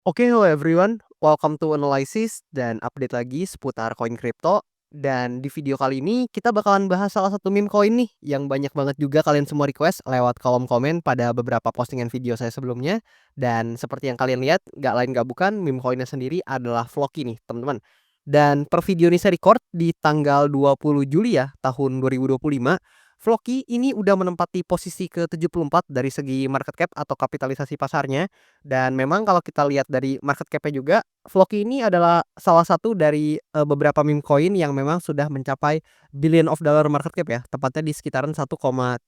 Oke, hello everyone. Welcome to Analysis dan update lagi seputar koin kripto. Dan di video kali ini kita bakalan bahas salah satu meme koin nih yang banyak banget juga kalian semua request lewat kolom komen pada beberapa postingan video saya sebelumnya. Dan seperti yang kalian lihat, nggak lain nggak bukan meme koinnya sendiri adalah Floki nih, teman-teman. Dan per video ini saya record di tanggal 20 Juli ya, tahun 2025. Floki ini udah menempati posisi ke-74 dari segi market cap atau kapitalisasi pasarnya. Dan memang kalau kita lihat dari market cap-nya juga, Floki ini adalah salah satu dari, beberapa meme coin yang memang sudah mencapai billion of dollar market cap ya, tepatnya di sekitaran 1,31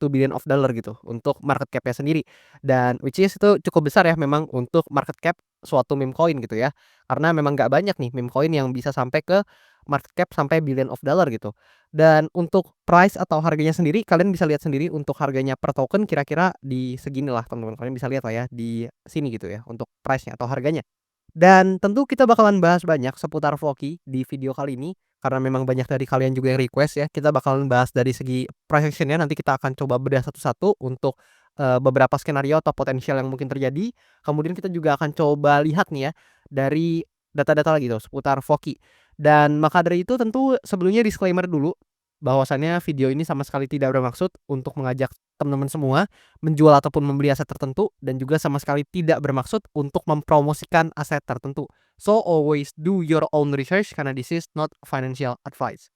billion of dollar gitu untuk market cap-nya sendiri. Dan which is itu cukup besar ya memang untuk market cap suatu meme coin gitu ya. Karena memang nggak banyak nih meme coin yang bisa sampai ke market cap sampai billion of dollar gitu. Dan untuk price atau harganya sendiri, kalian bisa lihat sendiri untuk harganya per token kira-kira di seginilah teman-teman. Kalian bisa lihat lah ya di sini gitu ya untuk price-nya atau harganya. Dan tentu kita bakalan bahas banyak seputar Floki di video kali ini karena memang banyak dari kalian juga yang request ya. Kita bakalan bahas dari segi price action-nya, nanti kita akan coba bedah satu-satu untuk, beberapa skenario atau potensial yang mungkin terjadi. Kemudian kita juga akan coba lihat nih ya dari data-data lagi tuh seputar Floki. Dan maka dari itu tentu sebelumnya disclaimer dulu bahwasannya video ini sama sekali tidak bermaksud untuk mengajak teman-teman semua menjual ataupun membeli aset tertentu dan juga sama sekali tidak bermaksud untuk mempromosikan aset tertentu. So always do your own research karena this is not financial advice.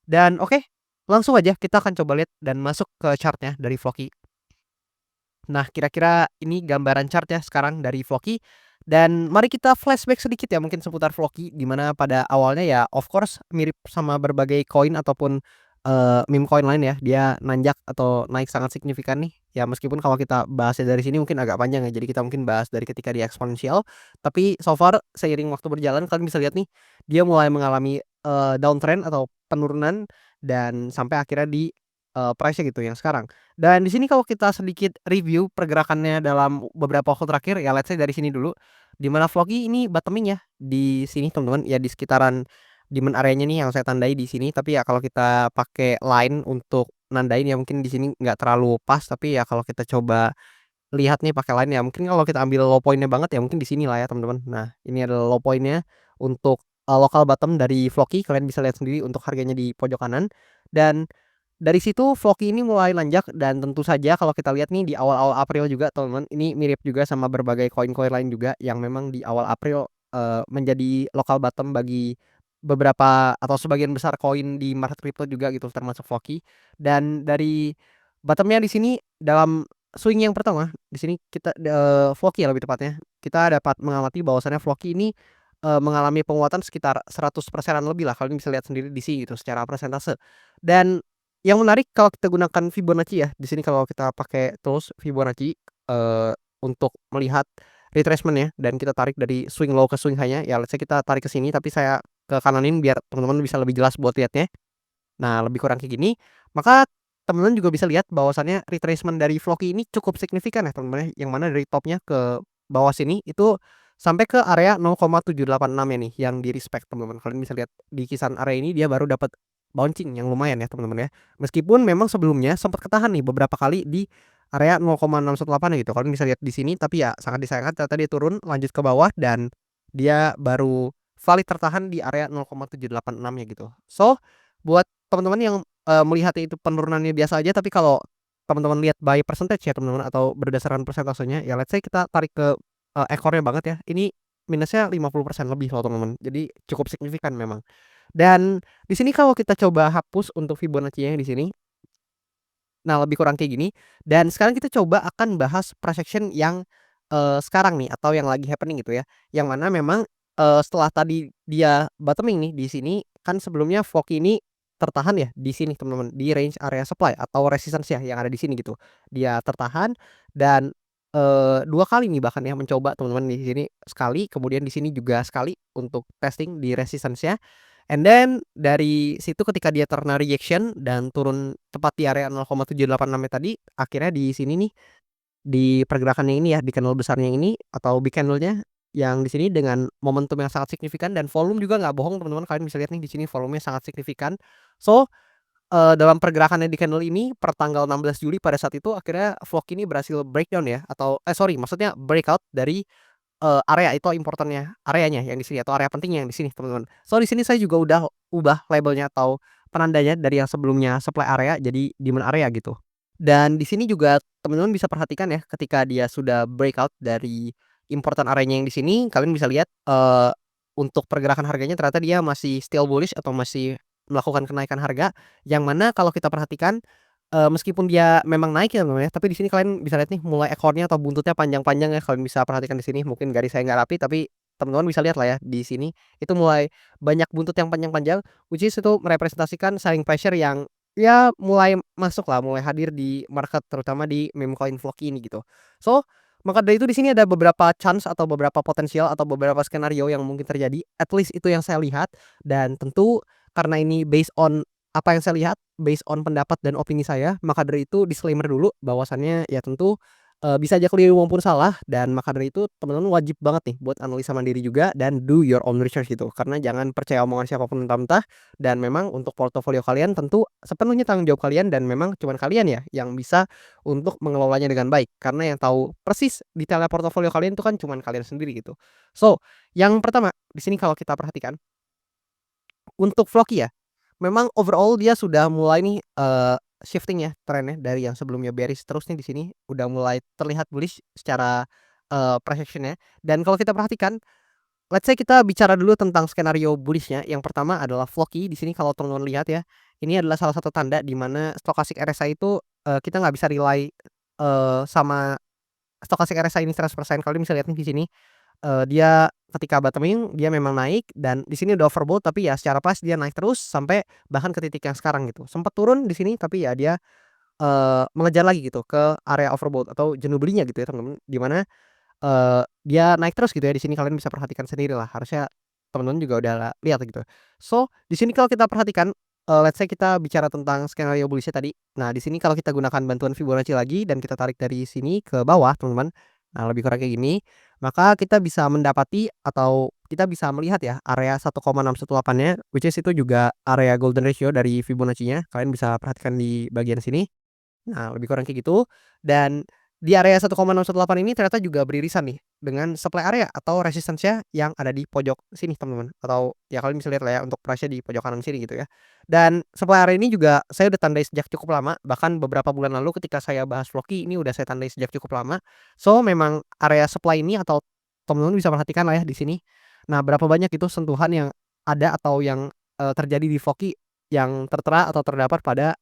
Dan oke, langsung aja kita akan coba lihat dan masuk ke chartnya dari Floki. Nah, kira-kira ini gambaran chart ya sekarang dari Floki. Dan mari kita flashback sedikit ya mungkin seputar Floki, di mana pada awalnya ya of course mirip sama berbagai koin ataupun, meme coin lain ya, dia nanjak atau naik sangat signifikan nih. Ya meskipun kalau kita bahasnya dari sini mungkin agak panjang ya, jadi kita mungkin bahas dari ketika dia eksponensial. Tapi so far seiring waktu berjalan kalian bisa lihat nih, dia mulai mengalami, downtrend atau penurunan dan sampai akhirnya di, price-nya gitu yang sekarang. Dan di sini kalau kita sedikit review pergerakannya dalam beberapa waktu terakhir ya let's say dari sini dulu, di mana Floki ini bottoming ya di sini teman-teman, ya di sekitaran demand area-nya nih yang saya tandai di sini. Tapi ya kalau kita pakai line untuk nandain ya mungkin di sini nggak terlalu pas, tapi ya kalau kita coba lihat nih pakai line ya mungkin kalau kita ambil low point-nya banget ya mungkin di sini lah ya teman-teman. Nah, ini adalah low point-nya untuk, local bottom dari Floki, kalian bisa lihat sendiri untuk harganya di pojok kanan. Dan dari situ Floki ini mulai nanjak dan tentu saja kalau kita lihat nih di awal-awal April juga teman-teman, ini mirip juga sama berbagai koin-koin lain juga yang memang di awal April, menjadi local bottom bagi beberapa atau sebagian besar koin di market crypto juga gitu termasuk Floki. Dan dari bottom-nya di sini dalam swing yang pertama, di sini kita Floki ya lebih tepatnya, kita dapat mengamati bahwasannya Floki ini, mengalami penguatan sekitar 100%-an lebih lah, kalian bisa lihat sendiri di sini gitu secara persentase. Dan yang menarik kalau kita gunakan Fibonacci ya, di sini kalau kita pakai tools Fibonacci, untuk melihat retracement ya dan kita tarik dari swing low ke swing high-nya, ya let's say kita tarik ke sini tapi saya ke kananin biar teman-teman bisa lebih jelas buat lihatnya. Nah, lebih kurang kayak gini, maka teman-teman juga bisa lihat bahwasannya retracement dari Floki ini cukup signifikan ya teman-teman ya, yang mana dari topnya ke bawah sini itu sampai ke area 0,786 ya nih yang di-respect teman-teman. Kalian bisa lihat di kisaran area ini dia baru dapat bouncing yang lumayan ya teman-teman ya. Meskipun memang sebelumnya sempat ketahan nih beberapa kali di area 0,618 ya gitu. Kalian bisa lihat di sini tapi ya sangat disayangkan ternyata dia turun lanjut ke bawah dan dia baru valid tertahan di area 0,786 ya gitu. So, buat teman-teman yang, melihatnya itu penurunannya biasa aja, tapi kalau teman-teman lihat by percentage ya teman-teman atau berdasarkan persentasenya, ya let's say kita tarik ke, ekornya banget ya, ini minusnya 50% lebih loh teman-teman. Jadi cukup signifikan memang. Dan di sini kalau kita coba hapus untuk Fibonacci-nya di sini, nah lebih kurang kayak gini. Dan sekarang kita coba akan bahas price action yang, sekarang nih atau yang lagi happening gitu ya. Yang mana memang, setelah tadi dia bottoming nih di sini, kan sebelumnya Floki ini tertahan ya di sini teman-teman, di range area supply atau resistance ya yang ada di sini gitu. Dia tertahan dan, 2 kali nih bahkan ya mencoba teman-teman di sini sekali, kemudian di sini juga sekali untuk testing di resistance-nya. And then dari situ ketika dia terkena rejection dan turun tepat di area 0,786 tadi, akhirnya di sini nih, di pergerakannya ini ya, di candle besarnya ini atau big candle-nya yang di sini dengan momentum yang sangat signifikan dan volume juga nggak bohong teman-teman, kalian bisa lihat nih di sini volumenya sangat signifikan. So, dalam pergerakannya di candle ini per tanggal 16 Juli pada saat itu akhirnya Floki ini berhasil breakdown ya atau sorry maksudnya breakout dari area itu importannya areanya yang di sini atau area pentingnya yang di sini, teman-teman. So, di sini saya juga udah ubah labelnya atau penandanya dari yang sebelumnya supply area jadi demand area gitu. Dan di sini juga teman-teman bisa perhatikan ya ketika dia sudah breakout dari importan areanya yang di sini, kalian bisa lihat, untuk pergerakan harganya ternyata dia masih still bullish atau masih melakukan kenaikan harga, yang mana kalau kita perhatikan, meskipun dia memang naik ya, teman-teman, ya, tapi di sini kalian bisa lihat nih mulai ekornya atau buntutnya panjang-panjang ya, kalian bisa perhatikan di sini, mungkin garis saya nggak rapi, tapi teman-teman bisa lihat lah ya di sini, itu mulai banyak buntut yang panjang-panjang, which is itu merepresentasikan selling pressure yang ya mulai masuk lah, mulai hadir di market, terutama di meme coin Floki ini gitu. So, maka dari itu di sini ada beberapa chance atau beberapa potensial atau beberapa skenario yang mungkin terjadi, at least itu yang saya lihat, dan tentu karena ini based on apa yang saya lihat, based on pendapat dan opini saya, maka dari itu disclaimer dulu bahwasannya ya tentu, bisa aja keliru maupun salah, dan maka dari itu teman-teman wajib banget nih buat analisa mandiri juga dan do your own research gitu. Karena jangan percaya omongan siapa pun mentah-mentah, dan memang untuk portofolio kalian tentu sepenuhnya tanggung jawab kalian, dan memang cuman kalian ya yang bisa untuk mengelolanya dengan baik. Karena yang tahu persis detailnya portofolio kalian itu kan cuman kalian sendiri gitu. So, yang pertama di sini kalau kita perhatikan untuk Floki ya, memang overall dia sudah mulai nih, shifting ya trennya dari yang sebelumnya bearish terus nih di sini udah mulai terlihat bullish secara, projection-nya. Dan kalau kita perhatikan, let's say kita bicara dulu tentang skenario bullish-nya, yang pertama adalah Floki. Di sini kalau teman-teman lihat ya, ini adalah salah satu tanda di mana stochastic RSI itu, kita nggak bisa rely, sama stochastic RSI ini 100%. Kalian bisa lihat nih di sini. Dia ketika bottoming dia memang naik dan di sini udah overbought, tapi ya secara pas dia naik terus sampai bahkan ke titik yang sekarang gitu. Sempat turun di sini tapi ya dia, mengejar lagi gitu ke area overbought atau jenuh belinya gitu ya, teman-teman. Di mana, dia naik terus gitu ya, di sini kalian bisa perhatikan sendirilah, harusnya teman-teman juga udah lihat gitu. So, di sini kalau kita perhatikan, let's say kita bicara tentang skenario bullish-nya tadi. Nah, di sini kalau kita gunakan bantuan Fibonacci lagi dan kita tarik dari sini ke bawah, teman-teman. Nah, lebih kurang kayak gini, maka kita bisa mendapati atau kita bisa melihat ya area 1,618-nya, which is itu juga area golden ratio dari Fibonacci-nya, kalian bisa perhatikan di bagian sini. Nah, lebih kurang kayak gitu, dan di area 1,618 ini ternyata juga beririsan nih dengan supply area atau resistance-nya yang ada di pojok sini, teman-teman, atau ya kalian bisa lihat lah ya untuk price-nya di pojok kanan sini gitu ya. Dan supply area ini juga saya udah tandai sejak cukup lama, bahkan beberapa bulan lalu ketika saya bahas Floki ini udah saya tandai sejak cukup lama. So, memang area supply ini atau teman-teman bisa perhatikan lah ya di sini. Nah, berapa banyak itu sentuhan yang ada atau yang, terjadi di Floki yang tertera atau terdapat pada,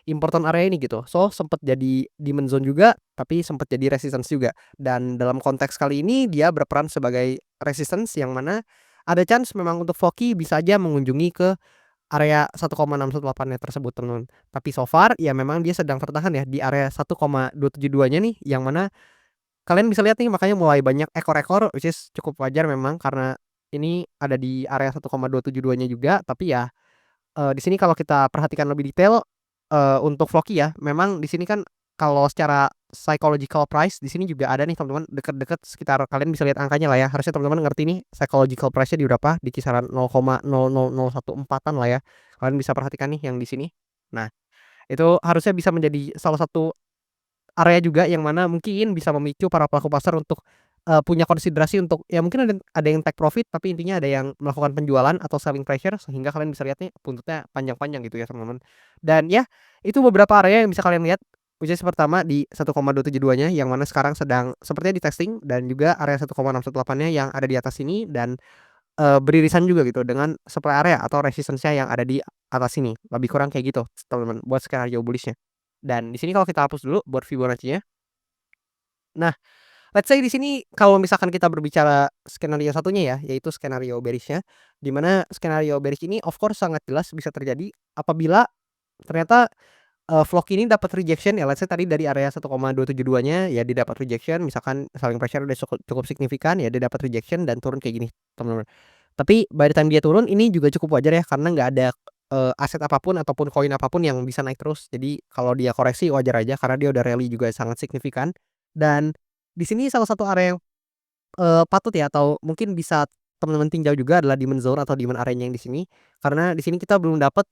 important area ini gitu. So, sempet jadi demand zone juga, tapi sempet jadi resistance juga. Dan dalam konteks kali ini dia berperan sebagai resistance yang mana ada chance memang untuk Floki bisa aja mengunjungi ke area 1,618-nya tersebut, teman-teman. Tapi so far ya memang dia sedang tertahan ya di area 1,272-nya nih, yang mana kalian bisa lihat nih makanya mulai banyak ekor-ekor, which is cukup wajar memang karena ini ada di area 1,272-nya juga, tapi ya di sini kalau kita perhatikan lebih detail, untuk Floki ya, memang di sini kan kalau secara psychological price di sini juga ada nih teman-teman, deket-deket sekitar kalian bisa lihat angkanya lah ya, harusnya teman-teman ngerti nih psychological price-nya di berapa, di kisaran 0,00014-an lah ya. Kalian bisa perhatikan nih yang di sini. Nah, itu harusnya bisa menjadi salah satu area juga yang mana mungkin bisa memicu para pelaku pasar untuk, punya konsiderasi untuk ya mungkin ada yang take profit, tapi intinya ada yang melakukan penjualan atau selling pressure sehingga kalian bisa lihat nih buntutnya panjang-panjang gitu ya, teman-teman. Dan ya, itu beberapa area yang bisa kalian lihat, which is pertama di 1,272-nya yang mana sekarang sedang sepertinya di-testing, dan juga area 1,618-nya yang ada di atas sini dan, beririsan juga gitu dengan supply area atau resistance-nya yang ada di atas sini. Lebih kurang kayak gitu, teman-teman, buat skenario bullish-nya. Dan di sini kalau kita hapus dulu buat Fibonacci-nya. Nah, let's say di sini kalau misalkan kita berbicara skenario satunya ya, yaitu skenario bearish-nya, di mana skenario bearish ini of course sangat jelas bisa terjadi apabila ternyata, vlog ini dapat rejection ya, let's say tadi dari area 1,272-nya ya dia dapat rejection, misalkan selling pressure udah cukup cukup signifikan ya dia dapat rejection dan turun kayak gini, teman-teman. Tapi by the time dia turun ini juga cukup wajar ya karena nggak ada, aset apapun ataupun koin apapun yang bisa naik terus. Jadi kalau dia koreksi wajar aja karena dia udah rally juga sangat signifikan. Dan di sini salah satu area yang, patut ya atau mungkin bisa teman-teman tinjau juga adalah demand zone atau demand area-nya yang di sini. Karena di sini kita belum dapat,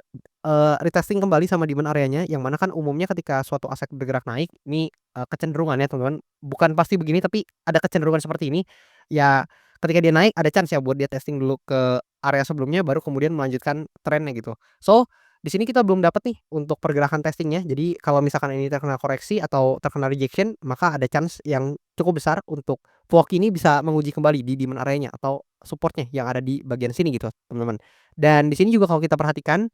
retesting kembali sama demand area-nya, yang mana kan umumnya ketika suatu aset bergerak naik, ini, kecenderungannya teman-teman, bukan pasti begini tapi ada kecenderungan seperti ini, ya ketika dia naik ada chance ya buat dia testing dulu ke area sebelumnya baru kemudian melanjutkan trennya gitu. So, di sini kita belum dapat nih untuk pergerakan testingnya. Jadi kalau misalkan ini terkena koreksi atau terkena rejection, maka ada chance yang cukup besar untuk Floki ini bisa menguji kembali di demand area-nya atau support-nya yang ada di bagian sini gitu, teman-teman. Dan di sini juga kalau kita perhatikan,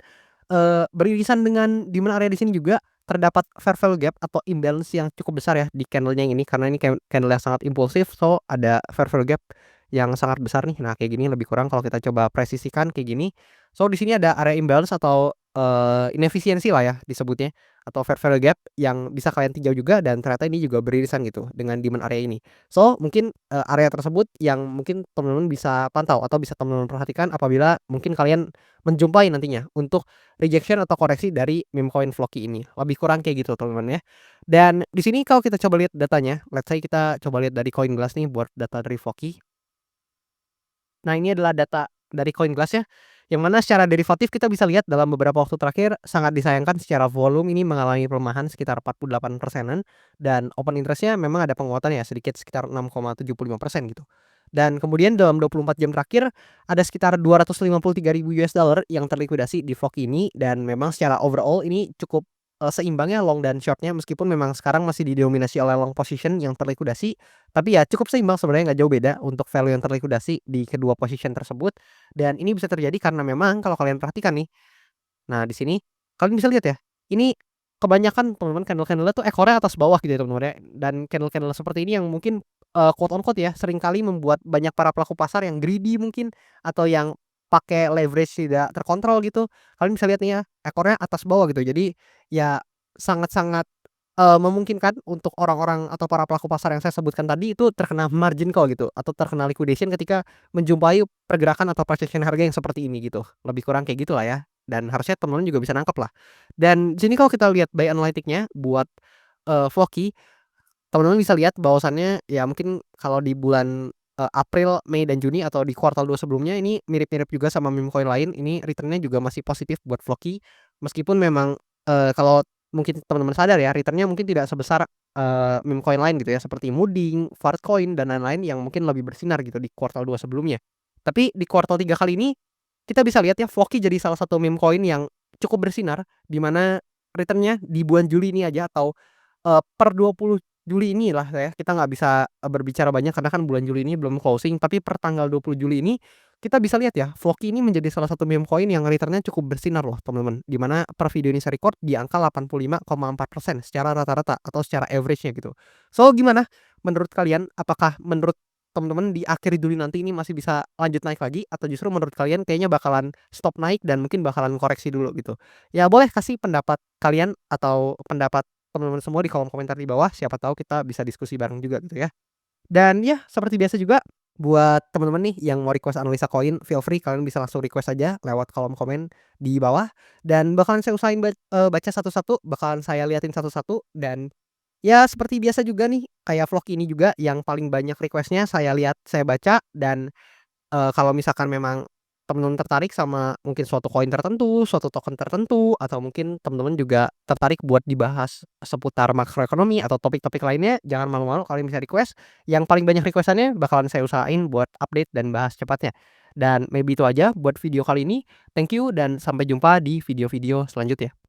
beririsan dengan demand area di sini juga terdapat fair value gap atau imbalance yang cukup besar ya di candle-nya ini karena ini candle yang sangat impulsif, so ada fair value gap yang sangat besar nih. Nah, kayak gini lebih kurang kalau kita coba presisikan kayak gini. So di sini ada area imbalance atau, inefisiensi lah ya disebutnya atau fair value gap yang bisa kalian tinjau juga dan ternyata ini juga beririsan gitu dengan demand area ini. So mungkin, area tersebut yang mungkin teman-teman bisa pantau atau bisa teman-teman perhatikan apabila mungkin kalian menjumpai nantinya untuk rejection atau koreksi dari meme coin Floki ini. Lebih kurang kayak gitu teman-teman ya. Dan di sini kalau kita coba lihat datanya, let's say kita coba lihat dari CoinGlass nih buat data dari Floki. Nah, ini adalah data dari CoinGlass ya, yang mana secara derivatif kita bisa lihat dalam beberapa waktu terakhir sangat disayangkan secara volume ini mengalami pelemahan sekitar 48%-an dan open interest-nya memang ada penguatan ya sedikit sekitar 6,75% gitu. Dan kemudian dalam 24 jam terakhir ada sekitar $253.000 yang terlikuidasi di Floki ini dan memang secara overall ini cukup, seimbang ya long dan short-nya meskipun memang sekarang masih didominasi oleh long position yang terlikuidasi tapi ya cukup seimbang sebenarnya nggak jauh beda untuk value yang terlikuidasi di kedua position tersebut, dan ini bisa terjadi karena memang kalau kalian perhatikan nih, nah di sini kalian bisa lihat ya, ini kebanyakan teman-teman candle-candle-nya tuh ekornya atas bawah gitu ya teman-teman ya, dan candle-candle seperti ini yang mungkin, quote on quote ya, seringkali membuat banyak para pelaku pasar yang greedy mungkin atau yang pakai leverage tidak terkontrol gitu. Kalian bisa lihat nih ya, ekornya atas bawah gitu. Jadi ya sangat-sangat memungkinkan untuk orang-orang atau para pelaku pasar yang saya sebutkan tadi itu terkena margin call gitu atau terkena liquidation ketika menjumpai pergerakan atau persisten harga yang seperti ini gitu. Lebih kurang kayak gitulah ya, dan harusnya teman-teman juga bisa nangkep lah. Dan di sini kalau kita lihat buy analytic-nya buat, Floki, teman-teman bisa lihat bahwasannya ya mungkin kalau di bulan, April, Mei, dan Juni atau di kuartal 2 sebelumnya ini mirip-mirip juga sama meme coin lain, ini return-nya juga masih positif buat Floki. Meskipun memang, kalau mungkin teman-teman sadar ya return-nya mungkin tidak sebesar, meme coin lain gitu ya seperti Mooding, Fartcoin, dan lain-lain yang mungkin lebih bersinar gitu di kuartal 2 sebelumnya. Tapi di kuartal 3 kali ini, kita bisa lihat ya Floki jadi salah satu meme coin yang cukup bersinar, di mana return-nya di bulan Juli ini aja atau, per 20 Juli inilah ya, kita nggak bisa, berbicara banyak karena kan bulan Juli ini belum closing, tapi per tanggal 20 Juli ini, kita bisa lihat ya, Floki ini menjadi salah satu meme coin yang return-nya cukup bersinar loh teman-teman, di mana per video ini saya record di angka 85,4% secara rata-rata atau secara average-nya gitu. So gimana menurut kalian? Apakah menurut teman-teman di akhir Juli nanti ini masih bisa lanjut naik lagi atau justru menurut kalian kayaknya bakalan stop naik dan mungkin bakalan koreksi dulu gitu? Ya boleh kasih pendapat kalian atau pendapat teman-teman semua di kolom komentar di bawah, siapa tahu kita bisa diskusi bareng juga gitu ya. Dan ya seperti biasa juga buat teman-teman nih yang mau request analisa koin, feel free kalian bisa langsung request aja lewat kolom komen di bawah dan bakalan saya usahain baca satu-satu, bakalan saya liatin satu-satu dan ya seperti biasa juga nih kayak vlog ini juga yang paling banyak request-nya saya lihat, saya baca dan kalau misalkan memang temen-temen tertarik sama mungkin suatu koin tertentu, suatu token tertentu, atau mungkin temen-temen juga tertarik buat dibahas seputar makroekonomi atau topik-topik lainnya, jangan malu-malu kalian bisa request. Yang paling banyak request-annya bakalan saya usahain buat update dan bahas cepatnya. Dan maybe itu aja buat video kali ini. Thank you dan sampai jumpa di video-video selanjutnya.